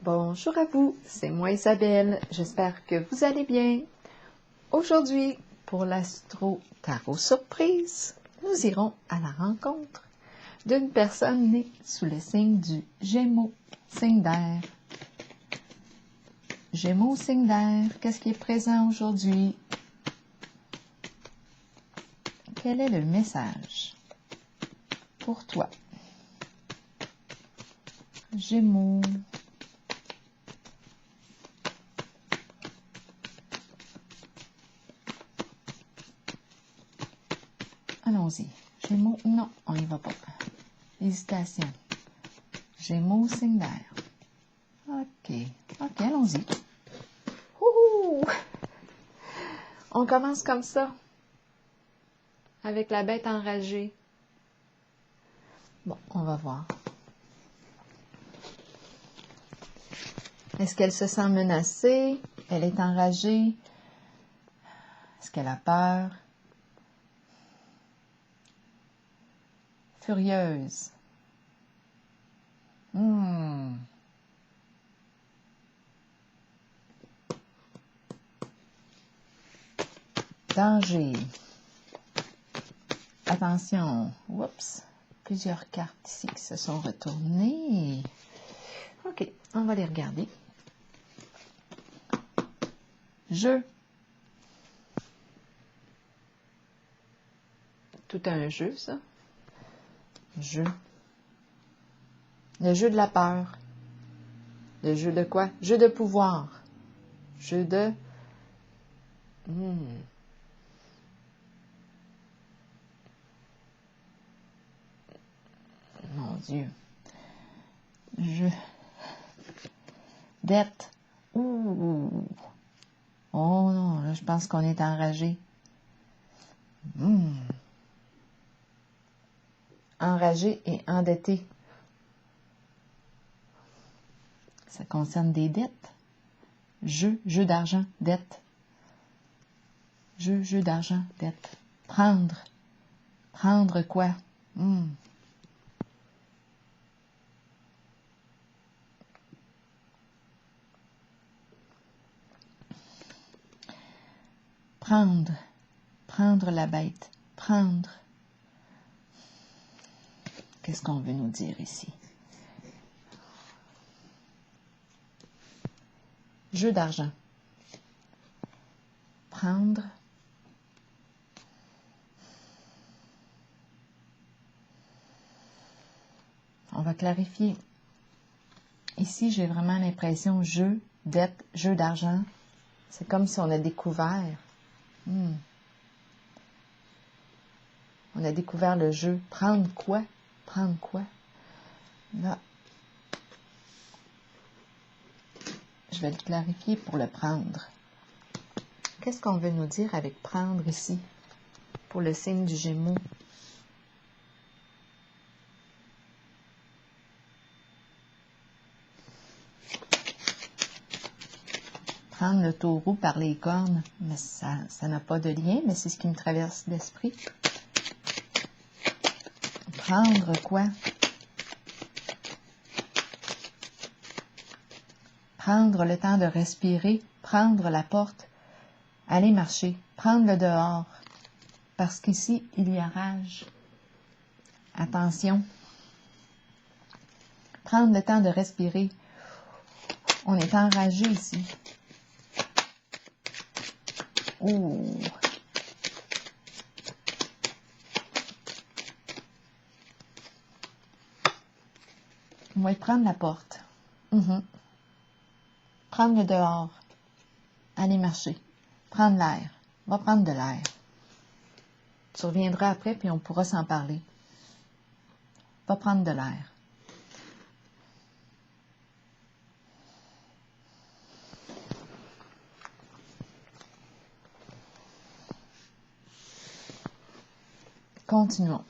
Bonjour à vous, c'est moi Isabelle, j'espère que vous allez bien. Aujourd'hui, pour l'Astro Tarot Surprise, nous irons à la rencontre d'une personne née sous le signe du Gémeaux, signe d'air. Gémeaux, signe d'air, qu'est-ce qui est présent aujourd'hui? Quel est le message pour toi? Gémeaux. Allons-y. Gémeaux, non, on n'y va pas. Hésitation. Gémeaux, signe d'air. OK, allons-y. Ouh! On commence comme ça, avec la bête enragée. Bon, on va voir. Est-ce qu'elle se sent menacée? Elle est enragée? Est-ce qu'elle a peur? Furieuse. Danger. Attention. Oups. Plusieurs cartes ici qui se sont retournées. OK, on va les regarder. Jeu. Tout un jeu, ça. Jeu. Le jeu de la peur. Le jeu de quoi? Jeu de pouvoir. Jeu de... Mon Dieu. Jeu. Dette. Ouh. Oh non, là, je pense qu'on est enragé. Enragé et endetté. Ça concerne des dettes. Jeu d'argent, dette. Jeu d'argent, dette. Prendre. Prendre quoi? Prendre. Prendre la bête. Prendre. Qu'est-ce qu'on veut nous dire ici? Jeu d'argent. Prendre. On va clarifier. Ici, j'ai vraiment l'impression jeu, dette, jeu d'argent. C'est comme si on a découvert. On a découvert le jeu. Prendre quoi? Prendre quoi? Là. Je vais le clarifier pour le prendre. Qu'est-ce qu'on veut nous dire avec prendre ici? Pour le signe du Gémeaux. Prendre le taureau par les cornes, mais ça n'a pas de lien, mais c'est ce qui me traverse l'esprit. Prendre quoi? Prendre le temps de respirer, prendre la porte, aller marcher, prendre le dehors, parce qu'ici, il y a rage. Attention. Prendre le temps de respirer. On est enragé ici. Ouh. On va prendre la porte. Prendre le dehors. Aller marcher. Prendre l'air. On va prendre de l'air. Tu reviendras après, puis on pourra s'en parler. Va prendre de l'air. Continuons.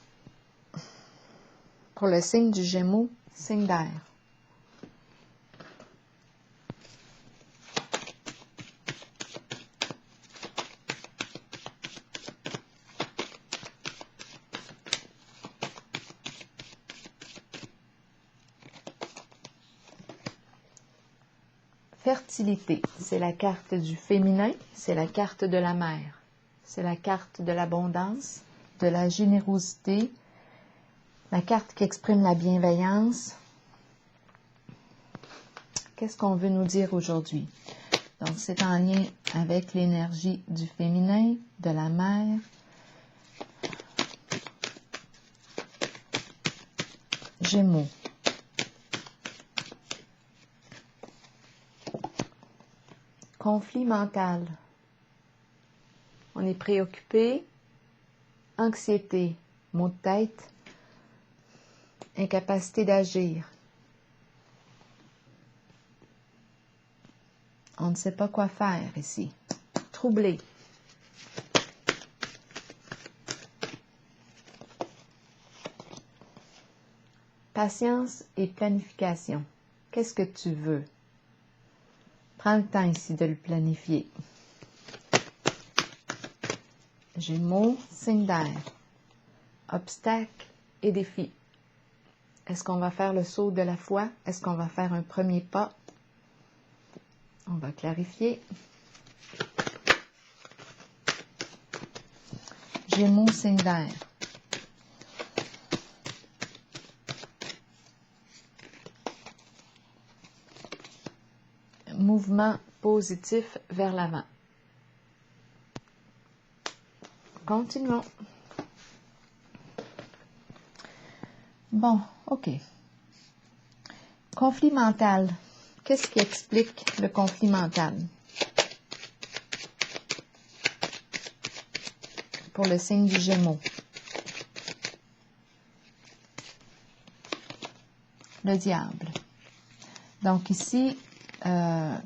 Pour le signe du Gémeaux, signe d'air. fertilité. C'est la carte du féminin, c'est la carte de la mère. C'est la carte de l'abondance, de la générosité, la carte qui exprime la bienveillance. Qu'est-ce qu'on veut nous dire aujourd'hui? Donc, c'est en lien avec l'énergie du féminin, de la mère. Gémeaux. Conflit mental. On est préoccupé. Anxiété. Maux de tête. Incapacité d'agir. On ne sait pas quoi faire ici. Troublé. Patience et planification. Qu'est-ce que tu veux? Prends le temps ici de le planifier. Gémeaux, signe d'air. Obstacles et défis. Est-ce qu'on va faire le saut de la foi? Est-ce qu'on va faire un premier pas? On va clarifier. Gémeaux, signe d'air. Mouvement positif vers l'avant. Continuons. Bon, OK. Conflit mental. Qu'est-ce qui explique le conflit mental? Pour le signe du Gémeaux. Le diable. Donc ici,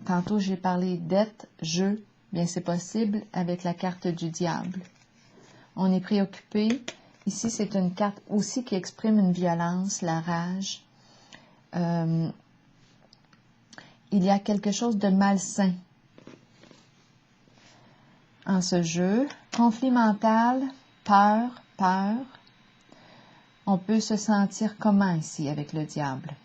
tantôt j'ai parlé dette, jeu, bien c'est possible avec la carte du diable. On est préoccupé. Ici, c'est une carte aussi qui exprime une violence, la rage. Il y a quelque chose de malsain en ce jeu. Conflit mental, peur. On peut se sentir comment ici avec le diable?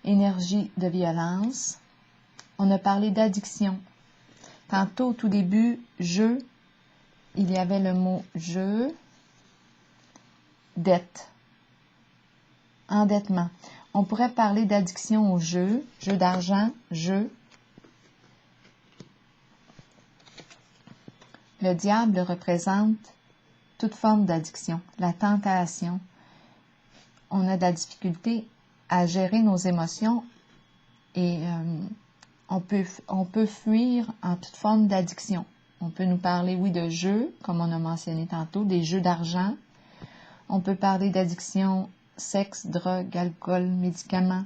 Énergie de violence. On a parlé d'addiction. Tantôt, au tout début, jeu, il y avait le mot jeu, dette, endettement. On pourrait parler d'addiction au jeu, jeu d'argent, jeu. Le diable représente toute forme d'addiction, la tentation. On a de la difficulté à gérer nos émotions et on peut fuir en toute forme d'addiction. On peut nous parler, oui, de jeux, comme on a mentionné tantôt, des jeux d'argent. On peut parler d'addiction, sexe, drogue, alcool, médicaments.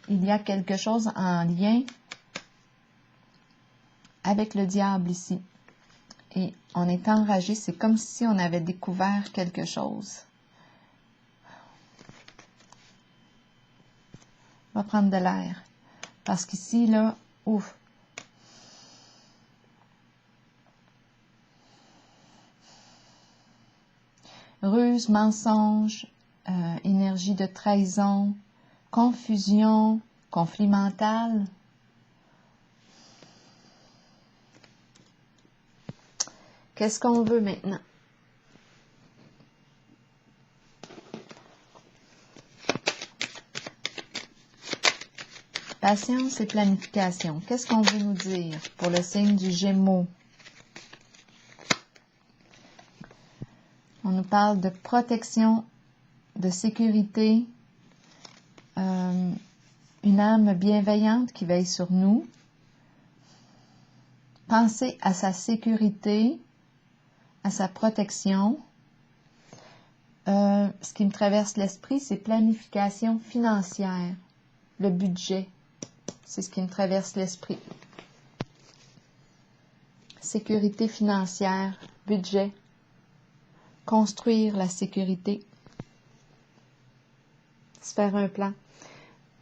Il y a quelque chose en lien avec le diable ici. Et on est enragé, c'est comme si on avait découvert quelque chose. On va prendre de l'air. Parce qu'ici, là, ouf. Ruse, mensonge, énergie de trahison, confusion, conflit mental. Qu'est-ce qu'on veut maintenant? Patience et planification. Qu'est-ce qu'on veut nous dire pour le signe du Gémeaux? On nous parle de protection, de sécurité, une âme bienveillante qui veille sur nous. Penser à sa sécurité, à sa protection. Ce qui me traverse l'esprit, c'est planification financière, le budget. C'est ce qui me traverse l'esprit. Sécurité financière, budget. Construire la sécurité. Se faire un plan.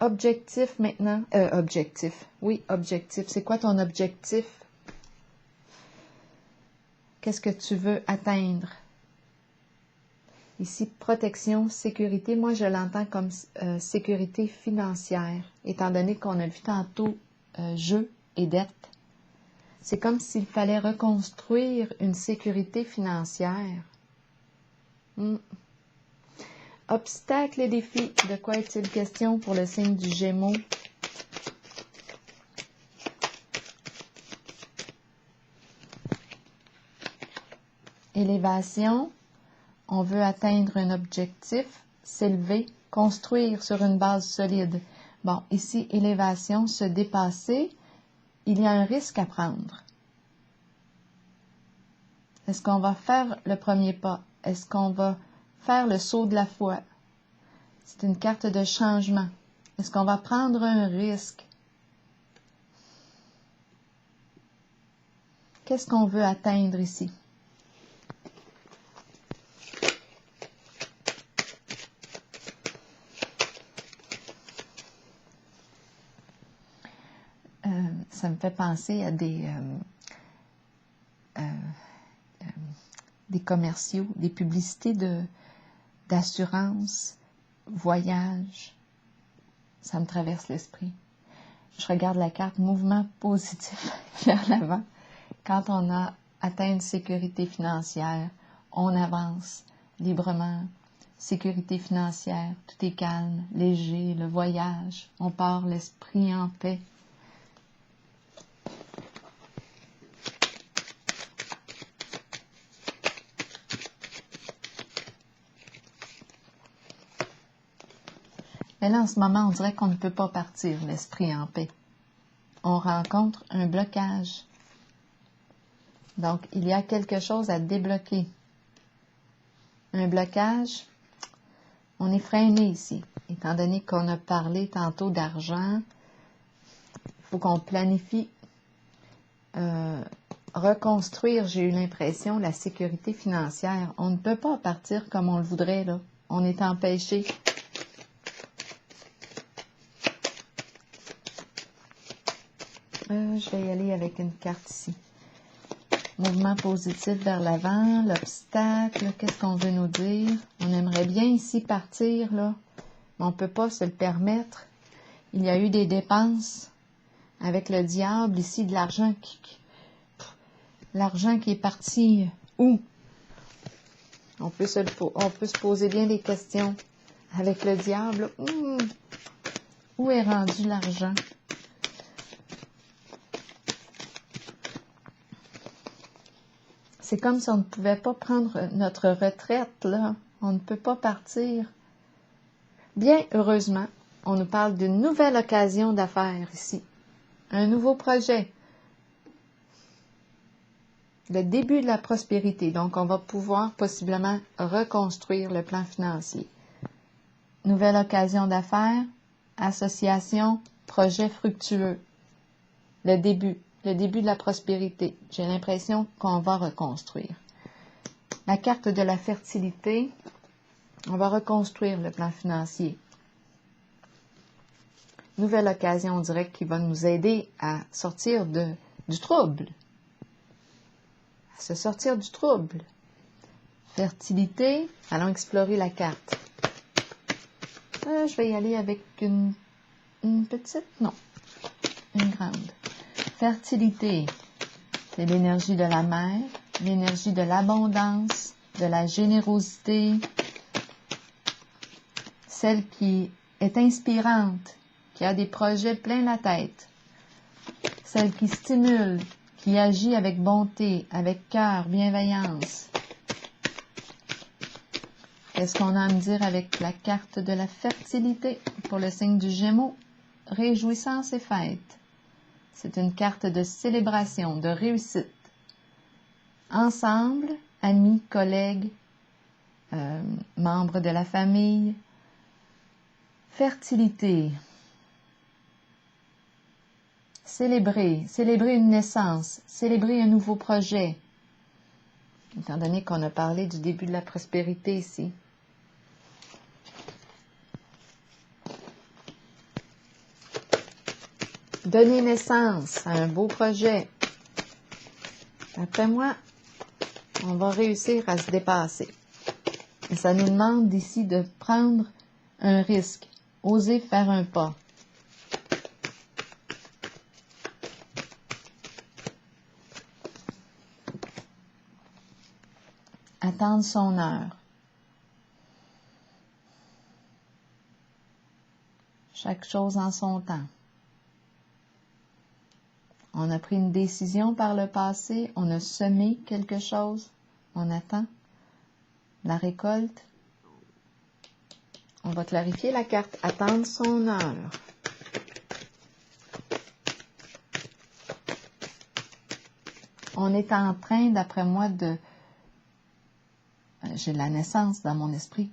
Objectif maintenant. Objectif. Oui, objectif. C'est quoi ton objectif? Qu'est-ce que tu veux atteindre? Ici, protection, sécurité. Moi, je l'entends comme sécurité financière, étant donné qu'on a vu tantôt jeu et dette. C'est comme s'il fallait reconstruire une sécurité financière. Obstacles et défis. De quoi est-il question pour le signe du Gémeaux? Élévation. On veut atteindre un objectif, s'élever, construire sur une base solide. Bon, ici, élévation, se dépasser. Il y a un risque à prendre. Est-ce qu'on va faire le premier pas? Est-ce qu'on va faire le saut de la foi? C'est une carte de changement. Est-ce qu'on va prendre un risque? Qu'est-ce qu'on veut atteindre ici? Ça me fait penser à des commerciaux, des publicités d'assurance, voyage. Ça me traverse l'esprit. Je regarde la carte mouvement positif vers l'avant. Quand on a atteint une sécurité financière, on avance librement. Sécurité financière, tout est calme, léger, le voyage, on part l'esprit en paix. Mais là, en ce moment, on dirait qu'on ne peut pas partir l'esprit en paix. On rencontre un blocage. Donc, il y a quelque chose à débloquer. Un blocage, on est freiné ici. Étant donné qu'on a parlé tantôt d'argent, il faut qu'on planifie reconstruire, j'ai eu l'impression, la sécurité financière. On ne peut pas partir comme on le voudrait, là. On est empêché. Je vais y aller avec une carte ici. Mouvement positif vers l'avant, l'obstacle, qu'est-ce qu'on veut nous dire? On aimerait bien ici partir, là, mais on ne peut pas se le permettre. Il y a eu des dépenses avec le diable, ici, de l'argent qui est parti où? On peut se poser bien des questions. Avec le diable, où est rendu l'argent? C'est comme si on ne pouvait pas prendre notre retraite, là. On ne peut pas partir. Bien heureusement, on nous parle d'une nouvelle occasion d'affaires ici. Un nouveau projet. Le début de la prospérité. Donc, on va pouvoir possiblement reconstruire le plan financier. Nouvelle occasion d'affaires, association, projet fructueux. Le début de la prospérité. J'ai l'impression qu'on va reconstruire. La carte de la fertilité, on va reconstruire le plan financier. Nouvelle occasion, on dirait, qui va nous aider à sortir du trouble. À se sortir du trouble. Fertilité, allons explorer la carte. Je vais y aller avec une petite, non, une grande. Fertilité, c'est l'énergie de la mère, l'énergie de l'abondance, de la générosité, celle qui est inspirante, qui a des projets plein la tête, celle qui stimule, qui agit avec bonté, avec cœur, bienveillance. Qu'est-ce qu'on a à me dire avec la carte de la fertilité pour le signe du Gémeaux? Réjouissance et fête. C'est une carte de célébration, de réussite. Ensemble, amis, collègues, membres de la famille. Fertilité. Célébrer une naissance, célébrer un nouveau projet. Étant donné qu'on a parlé du début de la prospérité ici. Donner naissance à un beau projet. D'après moi, on va réussir à se dépasser. Et ça nous demande ici de prendre un risque, oser faire un pas. Attendre son heure. Chaque chose en son temps. On a pris une décision par le passé, on a semé quelque chose, on attend la récolte. On va clarifier la carte. Attendre son heure. On est en train, d'après moi, de... J'ai la naissance dans mon esprit.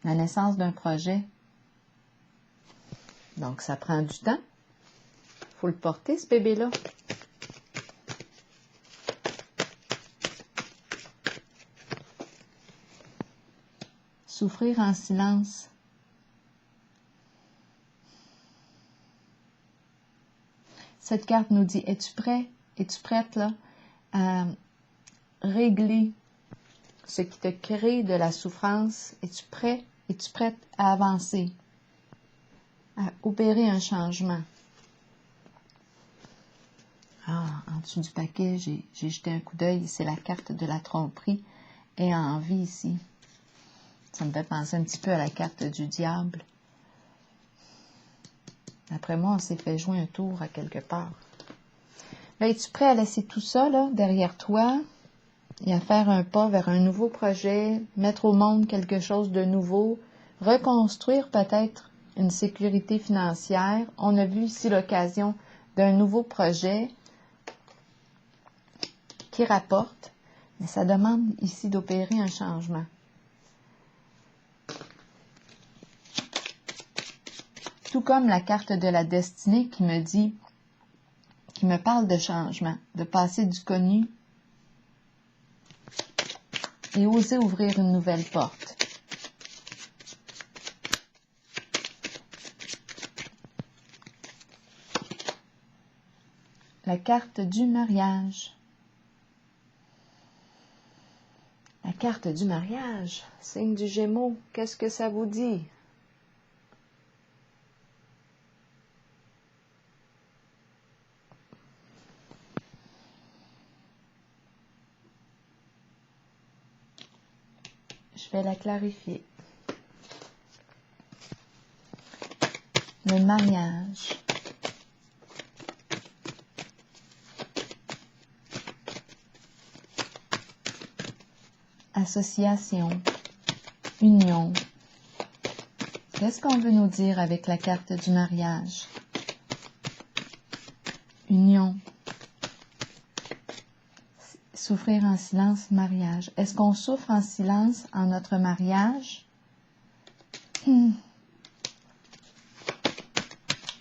La naissance d'un projet. Donc, ça prend du temps. Il faut le porter, ce bébé-là. Souffrir en silence. Cette carte nous dit, es-tu prêt? Es-tu prête là, à régler ce qui te crée de la souffrance? Es-tu prêt? Es-tu prête à avancer? À opérer un changement? Ah, en dessous du paquet, j'ai jeté un coup d'œil. C'est la carte de la tromperie et en vie ici. Ça me fait penser un petit peu à la carte du diable. D'après moi, on s'est fait jouer un tour à quelque part. Là, es-tu prêt à laisser tout ça là, derrière toi et à faire un pas vers un nouveau projet, mettre au monde quelque chose de nouveau, reconstruire peut-être une sécurité financière? On a vu ici l'occasion d'un nouveau projet qui rapporte, mais ça demande ici d'opérer un changement. Tout comme la carte de la destinée qui me dit, qui me parle de changement, de passer du connu et oser ouvrir une nouvelle porte. La carte du mariage. La carte du mariage, signe du Gémeaux, qu'est-ce que ça vous dit? Je vais la clarifier. Le mariage. Association. Union. Qu'est-ce qu'on veut nous dire avec la carte du mariage? Union. Souffrir en silence, mariage. Est-ce qu'on souffre en silence en notre mariage? On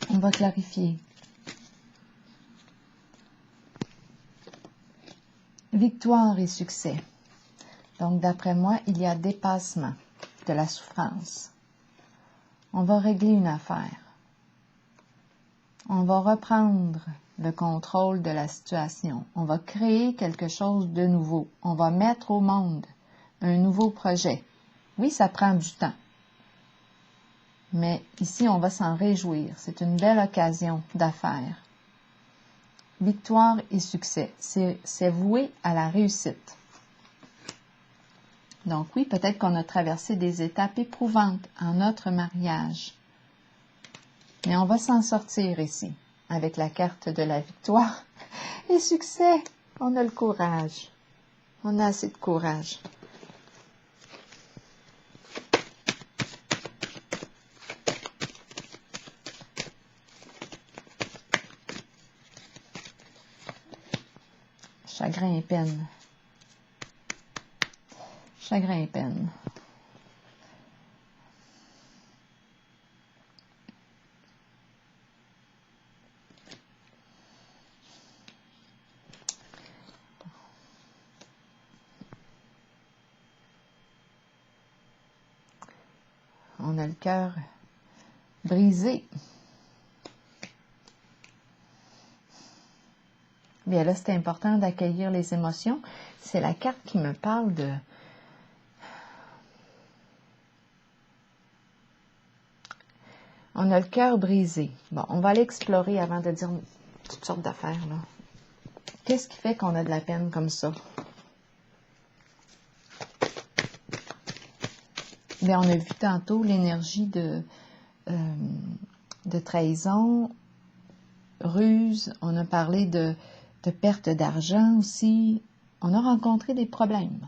va clarifier. Victoire et succès. Donc, d'après moi, il y a dépassement de la souffrance. On va régler une affaire. On va reprendre le contrôle de la situation. On va créer quelque chose de nouveau. On va mettre au monde un nouveau projet. Oui, ça prend du temps. Mais ici, on va s'en réjouir. C'est une belle occasion d'affaires. Victoire et succès. C'est voué à la réussite. Donc oui, peut-être qu'on a traversé des étapes éprouvantes en notre mariage. Mais on va s'en sortir ici, avec la carte de la victoire et succès. On a le courage. On a assez de courage. Chagrin et peine. Chagrin et peine. On a le cœur brisé. Bien là, c'est important d'accueillir les émotions. C'est la carte qui me parle de... On a le cœur brisé. Bon, on va aller explorer avant de dire toutes sortes d'affaires, là. Qu'est-ce qui fait qu'on a de la peine comme ça? Bien, on a vu tantôt l'énergie de trahison, ruse. On a parlé de perte d'argent aussi. On a rencontré des problèmes.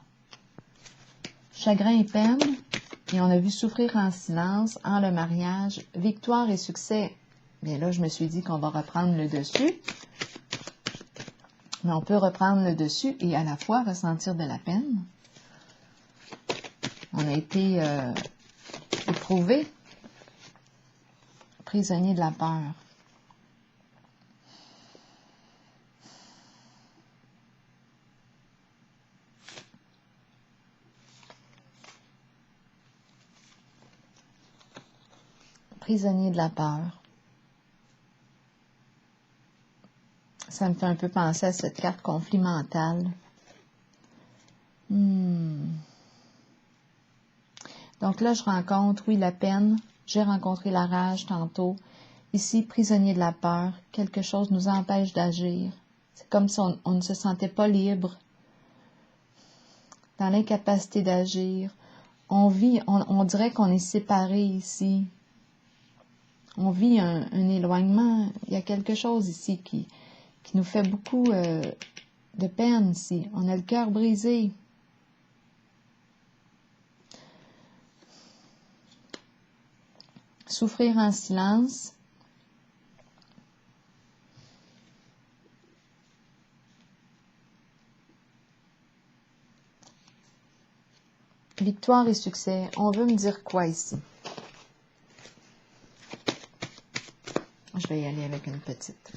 Chagrin et peine. Et on a vu souffrir en silence, en le mariage, victoire et succès. Bien là, je me suis dit qu'on va reprendre le dessus. Mais on peut reprendre le dessus et à la fois ressentir de la peine. On a été éprouvé, prisonnier de la peur. Prisonnier de la peur. Ça me fait un peu penser à cette carte conflit mental. Donc là, je rencontre, oui, la peine. J'ai rencontré la rage tantôt. Ici, prisonnier de la peur. Quelque chose nous empêche d'agir. C'est comme si on ne se sentait pas libre. Dans l'incapacité d'agir. On vit, on dirait qu'on est séparés ici. On vit un éloignement. Il y a quelque chose ici qui nous fait beaucoup de peine ici. On a le cœur brisé. Souffrir en silence. Victoire et succès. On veut me dire quoi ici? Je vais y aller avec une petite.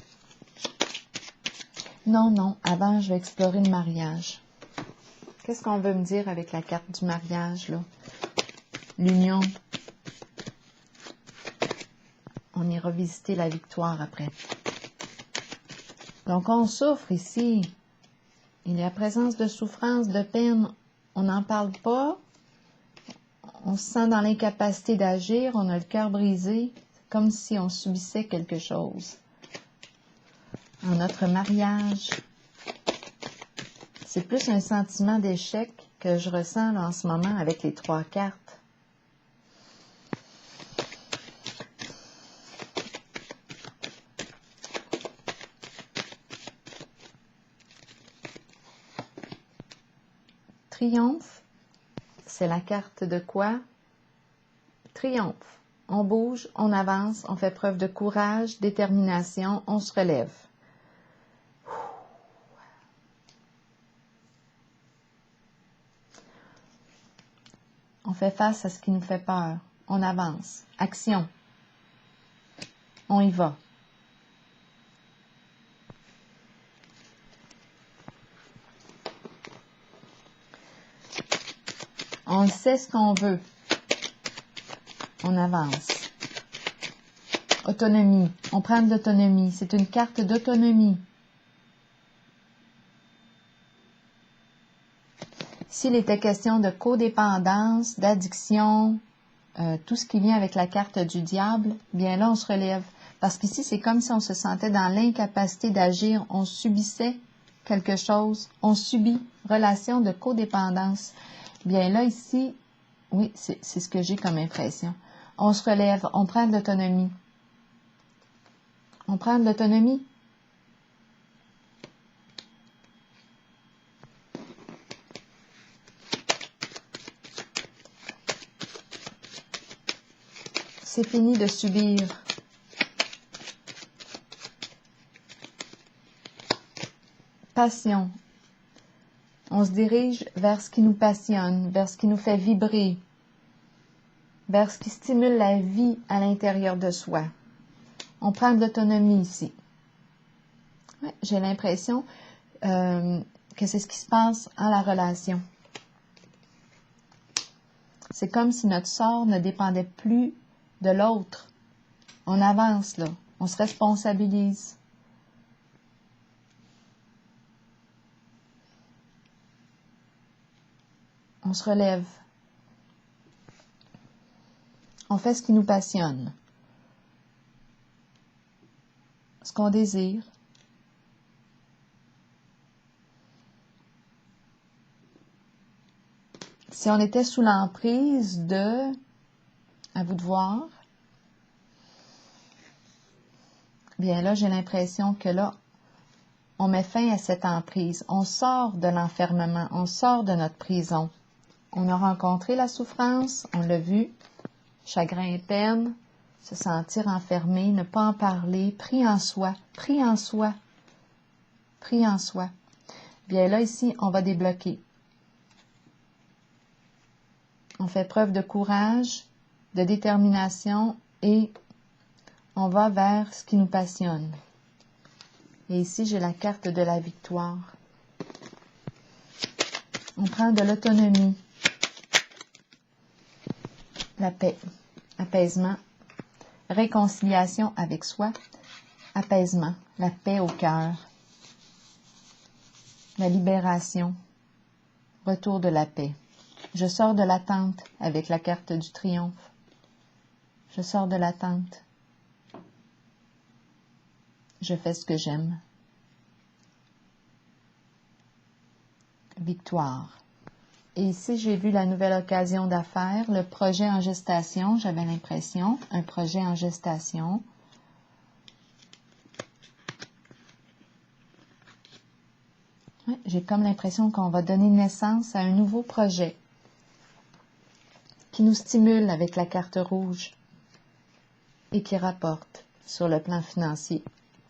Non. Avant, je vais explorer le mariage. Qu'est-ce qu'on veut me dire avec la carte du mariage, là? L'union. On ira visiter la victoire après. Donc, on souffre ici. Il y a présence de souffrance, de peine. On n'en parle pas. On se sent dans l'incapacité d'agir. On a le cœur brisé. C'est comme si on subissait quelque chose. En notre mariage, c'est plus un sentiment d'échec que je ressens là, en ce moment avec les 3 cartes. Triomphe, c'est la carte de quoi? Triomphe. On bouge, on avance, on fait preuve de courage, détermination, on se relève. On fait face à ce qui nous fait peur. On avance. Action. On y va. On sait ce qu'on veut. On avance. Autonomie. On prend de l'autonomie. C'est une carte d'autonomie. S'il était question de codépendance, d'addiction, tout ce qui vient avec la carte du diable, bien là, on se relève. Parce qu'ici, c'est comme si on se sentait dans l'incapacité d'agir. On subissait quelque chose. On subit. Relation de codépendance. Bien là, ici, oui, c'est ce que j'ai comme impression. On se relève. On prend de l'autonomie. On prend de l'autonomie. C'est fini de subir. Passion. On se dirige vers ce qui nous passionne, vers ce qui nous fait vibrer, vers ce qui stimule la vie à l'intérieur de soi. On prend de l'autonomie ici. Ouais, j'ai l'impression que c'est ce qui se passe en la relation. C'est comme si notre sort ne dépendait plus de l'autre. On avance là, on se responsabilise. On se relève. On fait ce qui nous passionne. Ce qu'on désire. Si on était sous l'emprise de, à vous de voir, bien là, j'ai l'impression que là, on met fin à cette emprise. On sort de l'enfermement, on sort de notre prison. On a rencontré la souffrance, on l'a vu, chagrin et peine, se sentir enfermé, ne pas en parler, pris en soi, pris en soi, pris en soi. Bien là, ici, on va débloquer. On fait preuve de courage, de détermination et on va vers ce qui nous passionne. Et ici, j'ai la carte de la victoire. On prend de l'autonomie, la paix, apaisement, réconciliation avec soi, apaisement, la paix au cœur, la libération, retour de la paix. Je sors de l'attente avec la carte du triomphe. Je sors de l'attente. Je fais ce que j'aime. Victoire. Et ici, j'ai vu la nouvelle occasion d'affaires, le projet en gestation, j'avais l'impression, un projet en gestation. Ouais, j'ai comme l'impression qu'on va donner naissance à un nouveau projet qui nous stimule avec la carte rouge et qui rapporte sur le plan financier.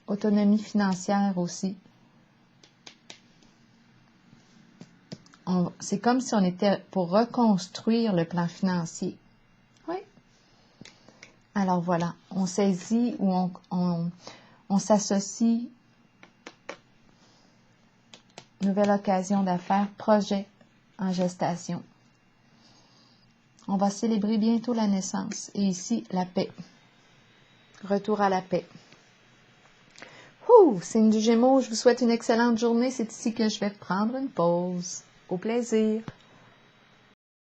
Autonomie financière aussi. C'est comme si on était pour reconstruire le plan financier. Oui. Alors voilà, on saisit ou on s'associe. Nouvelle occasion d'affaires, projet en gestation. On va célébrer bientôt la naissance. Et ici, la paix. Retour à la paix. Signe du Gémeaux, je vous souhaite une excellente journée. C'est ici que je vais prendre une pause. Au plaisir.